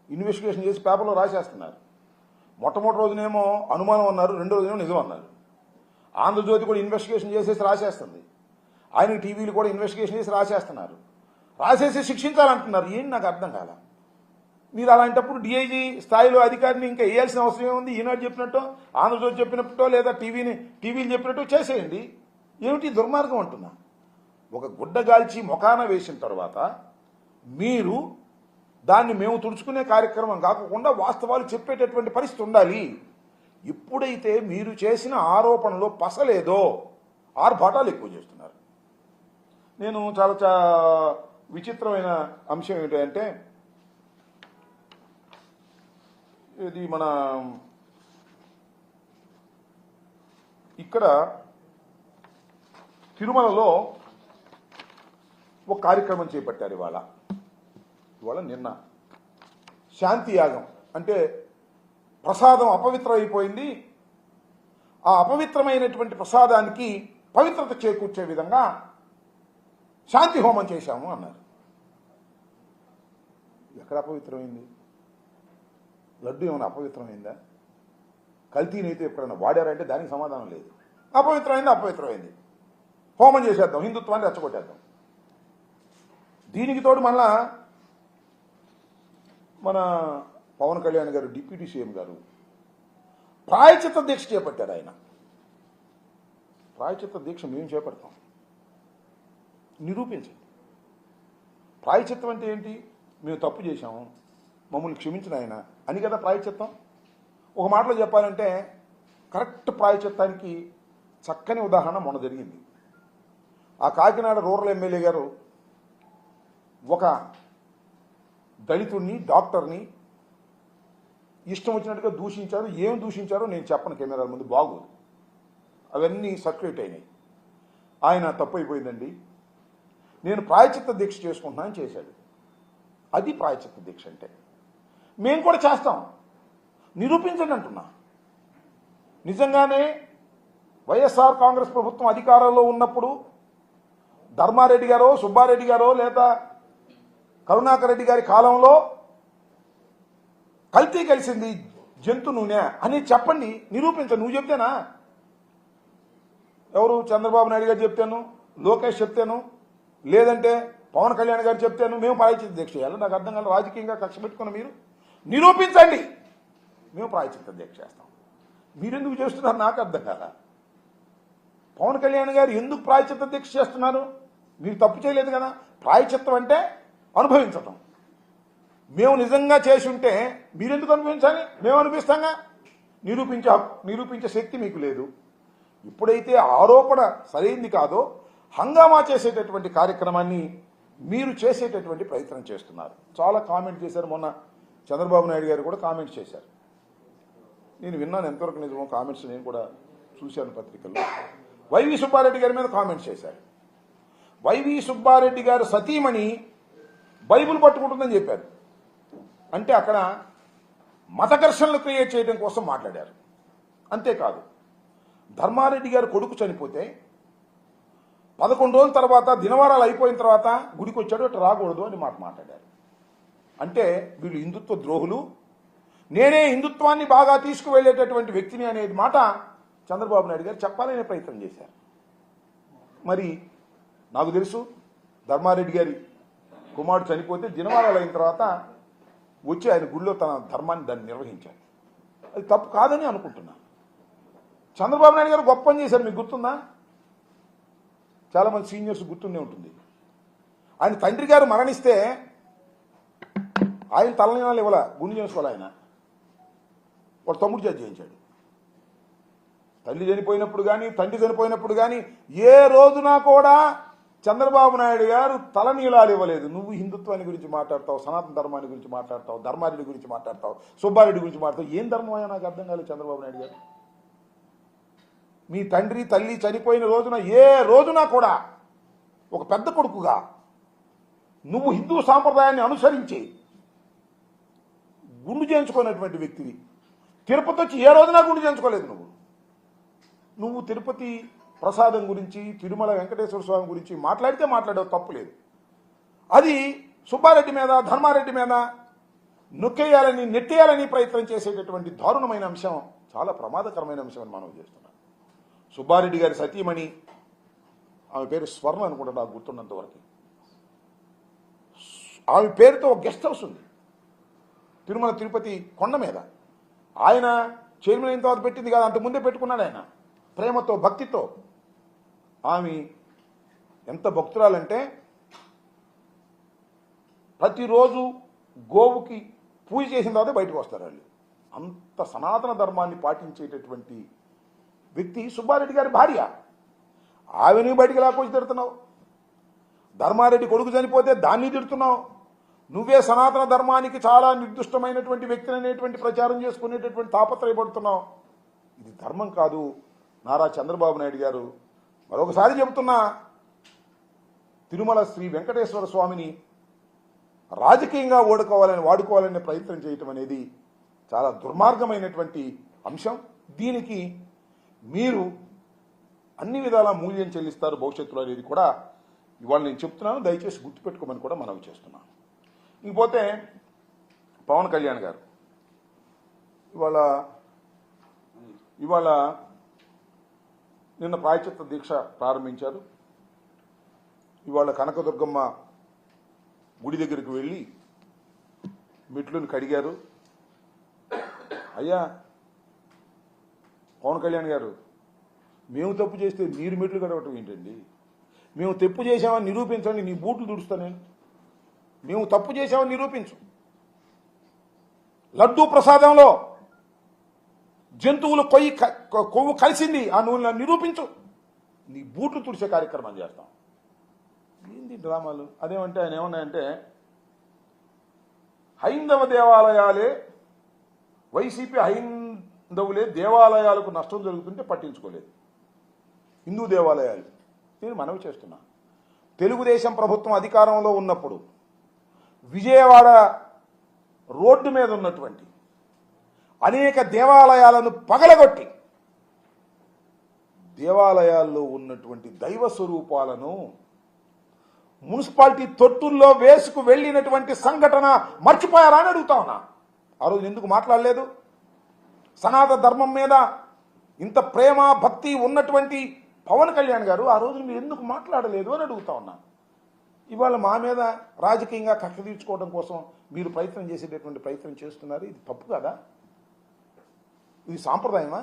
Investigation చేసి పేపర్లో రాసేస్తున్నారు. మొట్టమొదటి రోజునేమో అనుమానం అన్నారు, రెండో రోజునేమో నిజం అన్నారు. ఆంధ్రజ్యోతి కూడా ఇన్వెస్టిగేషన్ చేసేసి రాసేస్తుంది. ఆయన టీవీలు కూడా ఇన్వెస్టిగేషన్ చేసి రాసేస్తున్నారు. రాసేసి శిక్షించాలంటున్నారు. ఏంటి నాకు అర్థం కాల. మీరు అలాంటప్పుడు డిఐజీ స్థాయిలో అధికారిని ఇంకా వేయాల్సిన అవసరం ఏముంది? ఈనాడు చెప్పినట్టు, ఆంధ్రజ్యోతి చెప్పినట్టో లేదా టీవీలు చెప్పినట్టు చేసేయండి. ఏమిటి దుర్మార్గం అంటున్నా. ఒక గుడ్డగాల్చి మొఖాన వేసిన తర్వాత మీరు దాన్ని మేము తుడుచుకునే కార్యక్రమం కాకుండా వాస్తవాలు చెప్పేటటువంటి పరిస్థితి ఉండాలి. ఎప్పుడైతే మీరు చేసిన ఆరోపణలో పసలేదో ఆర్భాటాలు ఎక్కువ చేస్తున్నారు. నేను చాలా విచిత్రమైన అంశం ఏమిటంటే, ఇది మన ఇక్కడ తిరుమలలో ఒక కార్యక్రమం చేపట్టారు. ఇవాళ నిన్న శాంతి యాగం అంటే ప్రసాదం అపవిత్రం అయిపోయింది. ఆ అపవిత్రమైనటువంటి ప్రసాదానికి పవిత్రత చేకూర్చే విధంగా శాంతి హోమం చేశాము అన్నారు. ఎక్కడ అపవిత్రమైంది? లడ్డు ఏమైనా అపవిత్రమైందా? కల్తీనైతే ఎప్పుడైనా వాడారంటే దానికి సమాధానం లేదు. అపవిత్రమైంది, హోమం చేసేద్దాం, హిందుత్వాన్ని రెచ్చగొట్టేద్దాం. దీనికి తోడు మళ్ళా మన పవన్ కళ్యాణ్ గారు, డిప్యూటీ సీఎం గారు ప్రాయచిత్త దీక్ష చేపట్టారు. ఆయన ప్రాయచిత్త దీక్ష మేము చేపడతాం, నిరూపించండి. ప్రాయచిత్తం అంటే ఏంటి? మేము తప్పు చేశాము, మమ్మల్ని క్షమించిన ఆయన అని కదా ప్రాయచిత్తం. ఒక మాటలో చెప్పాలంటే కరెక్ట్ ప్రాయచిత్తానికి చక్కని ఉదాహరణ మొన్న జరిగింది. ఆ కాకినాడ రూరల్ ఎమ్మెల్యే గారు ఒక దళితుడిని, డాక్టర్ని ఇష్టం వచ్చినట్టుగా దూషించారు. ఏం దూషించారో నేను చెప్పను, కెమెరాల ముందు బాగోదు. అవన్నీ సర్క్యులేట్ అయినాయి. ఆయన తప్పు అయిపోయిందండి, నేను ప్రాయచిత్త దీక్ష చేసుకుంటున్నానని చేశాడు. అది ప్రాయచిత్త దీక్ష అంటే. మేము కూడా చేస్తాం, నిరూపించండి అంటున్నా. నిజంగానే వైఎస్ఆర్ కాంగ్రెస్ ప్రభుత్వం అధికారంలో ఉన్నప్పుడు ధర్మారెడ్డి గారో, సుబ్బారెడ్డి గారో లేదా కరుణాకర్ రెడ్డి గారి కాలంలో కల్తీ కలిసింది జంతు నూనె అని చెప్పండి, నిరూపించండి. నువ్వు చెప్తేనా? ఎవరు? చంద్రబాబు నాయుడు గారు చెప్తాను, లోకేష్ చెప్తాను, లేదంటే పవన్ కళ్యాణ్ గారు చెప్తాను. మేము ప్రాయచిత్త దీక్ష చేయాలి? నాకు అర్థం కాదు. రాజకీయంగా కక్ష పెట్టుకున్న మీరు నిరూపించండి, మేము ప్రాయచిత్త దీక్ష చేస్తాం. మీరెందుకు చేస్తున్నారు నాకు అర్థం కాదా. పవన్ కళ్యాణ్ గారు ఎందుకు ప్రాయచిత్త దీక్ష చేస్తున్నారు? మీరు తప్పు చేయలేదు కదా. ప్రాయచిత్తం అంటే అనుభవించటం. మేము నిజంగా చేసి ఉంటే మీరెందుకు అనుభవించాలి? మేము అనిపిస్తాంగా. నిరూపించే శక్తి మీకు లేదు. ఇప్పుడైతే ఆరోపణ సరైంది కాదో హంగామా చేసేటటువంటి కార్యక్రమాన్ని మీరు చేసేటటువంటి ప్రయత్నం చేస్తున్నారు. చాలా కామెంట్ చేశారు. మొన్న చంద్రబాబు నాయుడు గారు కూడా కామెంట్స్ చేశారు. నేను విన్నాను, ఎంతవరకు నిజమో కామెంట్స్ నేను కూడా చూశాను పత్రికల్లో. వైవి సుబ్బారెడ్డి గారి మీద కామెంట్స్ చేశారు. వైవి సుబ్బారెడ్డి గారు సతీమణి బైబుల్ పట్టుకుంటుందని చెప్పారు. అంటే అక్కడ మత ఘర్షణలు క్రియేట్ చేయడం కోసం మాట్లాడారు. అంతేకాదు, ధర్మారెడ్డి గారు కొడుకు చనిపోతే 11 రోజుల తర్వాత, దినవారాలు అయిపోయిన తర్వాత గుడికి వచ్చాడు, అటు రాకూడదు అని మాట్లాడారు. అంటే వీళ్ళు హిందుత్వ ద్రోహులు, నేనే హిందుత్వాన్ని బాగా తీసుకువెళ్ళేటటువంటి వ్యక్తిని అనేది మాట చంద్రబాబు నాయుడు గారు చెప్పాలనే ప్రయత్నం చేశారు. మరి నాకు తెలుసు, ధర్మారెడ్డి గారి కుమారుడు చనిపోతే దినవారాలు అయిన తర్వాత వచ్చి ఆయన గుడిలో తన ధర్మాన్ని దాన్ని నిర్వహించారు. అది తప్పు కాదని అనుకుంటున్నా. చంద్రబాబు నాయుడు గారు గొప్ప పని చేశారు. మీకు గుర్తుందా? చాలామంది సీనియర్స్ గుర్తుండే ఉంటుంది. ఆయన తండ్రి గారు మరణిస్తే ఆయన తలనీలాలు ఇవ్వాల, గుండె చేసుకోవాలి. ఆయన వాడు తమ్ముడు చేతి చేయించాడు. తల్లి చనిపోయినప్పుడు కానీ, తండ్రి చనిపోయినప్పుడు కానీ ఏ రోజున కూడా చంద్రబాబు నాయుడు గారు తలనీలాలు ఇవ్వలేదు. నువ్వు హిందుత్వాన్ని గురించి మాట్లాడతావు, సనాతన ధర్మాన్ని గురించి మాట్లాడతావు, ధర్మారెడ్డి గురించి మాట్లాడతావు, సుబ్బారెడ్డి గురించి మాట్లాడతావు. ఏం ధర్మం అయ్యా నాకు అర్థం కాలేదు చంద్రబాబు నాయుడు గారు. మీ తండ్రి తల్లి చనిపోయిన రోజున ఏ రోజున కూడా ఒక పెద్ద కొడుకుగా నువ్వు హిందూ సాంప్రదాయాన్ని అనుసరించి గుండు చేయించుకున్నటువంటి వ్యక్తివి. తిరుపతి వచ్చి ఏ రోజున గుండు చేయించుకోలేదు. నువ్వు తిరుపతి ప్రసాదం గురించి, తిరుమల వెంకటేశ్వర స్వామి గురించి మాట్లాడితే మాట్లాడేవు, తప్పు లేదు. అది సుబ్బారెడ్డి మీద, ధర్మారెడ్డి మీద నొక్కేయాలని నెట్టేయాలని ప్రయత్నం చేసేటటువంటి దారుణమైన అంశం, చాలా ప్రమాదకరమైన అంశం అని మనం చేస్తున్నాం. సుబ్బారెడ్డి గారి సతీమణి, ఆమె పేరు స్వర్ణ అనుకుంటా నాకు గుర్తున్నంత వరకు, ఆమె పేరుతో ఒక గెస్ట్ హౌస్ ఉంది తిరుమల తిరుపతి కొండ మీద. ఆయన చైర్మన్ అయిన తర్వాత పెట్టింది కాదు, అంతకుముందే పెట్టుకున్నాడు ఆయన ప్రేమతో భక్తితో. ఆమె ఎంత భక్తురాలంటే ప్రతిరోజు గోవుకి పూజ చేసిన తర్వాత బయటకు వస్తారు వాళ్ళు. అంత సనాతన ధర్మాన్ని పాటించేటటువంటి వ్యక్తి సుబ్బారెడ్డి గారి భార్య. ఆమెను బయటికి లాక్కొచ్చి తిడుతున్నావు. ధర్మారెడ్డి కొడుకు చనిపోతే దాన్ని తిడుతున్నావు. నువ్వే సనాతన ధర్మానికి చాలా నిర్దిష్టమైనటువంటి వ్యక్తి అనేటువంటి ప్రచారం చేసుకునేటటువంటి తాపత్రయపడుతున్నావు. ఇది ధర్మం కాదు. నారా చంద్రబాబు నాయుడు గారు, మరొకసారి చెబుతున్నా, తిరుమల శ్రీ వెంకటేశ్వర స్వామిని రాజకీయంగా వాడుకోవాలనే ప్రయత్నం చేయటం అనేది చాలా దుర్మార్గమైనటువంటి అంశం. దీనికి మీరు అన్ని విధాలా మూల్యం చెల్లిస్తారు భవిష్యత్తులో అనేది కూడా ఇవాళ నేను చెప్తున్నాను. దయచేసి గుర్తుపెట్టుకోమని కూడా మనవి చేస్తున్నాను. ఇంకపోతే పవన్ కళ్యాణ్ గారు ఇవాళ నిన్న ప్రాయశ్చిత్త దీక్ష ప్రారంభించారు. ఇవాళ కనకదుర్గమ్మ గుడి దగ్గరికి వెళ్ళి మెట్లను కడిగారు. అయ్యా పవన్ కళ్యాణ్ గారు, మేము తప్పు చేస్తే మీరు మెట్లు కడగటం ఏంటండి? మేము తప్పు చేసామని నిరూపించండి, నీ బూట్లు దుడుస్తా నేను. మేము తప్పు చేసామని నిరూపించు. లడ్డూ ప్రసాదంలో జంతువులు కొవ్వు కలిసింది, ఆ నువ్వు నిరూపించు, నీ బూట్లు తుడిచే కార్యక్రమం చేస్తాం. ఏంది డ్రామాలు? అదేమంటే ఆయన ఏమన్నాయంటే, హైందవ దేవాలయాలే, వైసీపీ హైందవులే దేవాలయాలకు నష్టం జరుగుతుంటే పట్టించుకోలేదు. హిందూ దేవాలయాలు, నేను మనవి చేస్తున్నా, తెలుగుదేశం ప్రభుత్వం అధికారంలో ఉన్నప్పుడు విజయవాడ రోడ్డు మీద ఉన్నటువంటి అనేక దేవాలయాలను పగలగొట్టి దేవాలయాల్లో ఉన్నటువంటి దైవ స్వరూపాలను మున్సిపాలిటీ తొట్టుల్లో వేసుకు వెళ్ళినటువంటి సంఘటన మర్చిపోయారా అని అడుగుతా ఉన్నా. ఆ రోజు ఎందుకు మాట్లాడలేదు? సనాతన ధర్మం మీద ఇంత ప్రేమ భక్తి ఉన్నటువంటి పవన్ కళ్యాణ్ గారు ఆ రోజు మీరు ఎందుకు మాట్లాడలేదు అని అడుగుతా ఉన్నా. ఇవాళ మా మీద రాజకీయంగా కక్ష తీర్చుకోవడం కోసం మీరు ప్రయత్నం చేసేటటువంటి ప్రయత్నం చేస్తున్నారు. ఇది తప్పు కదా? ఇది సాంప్రదాయమా?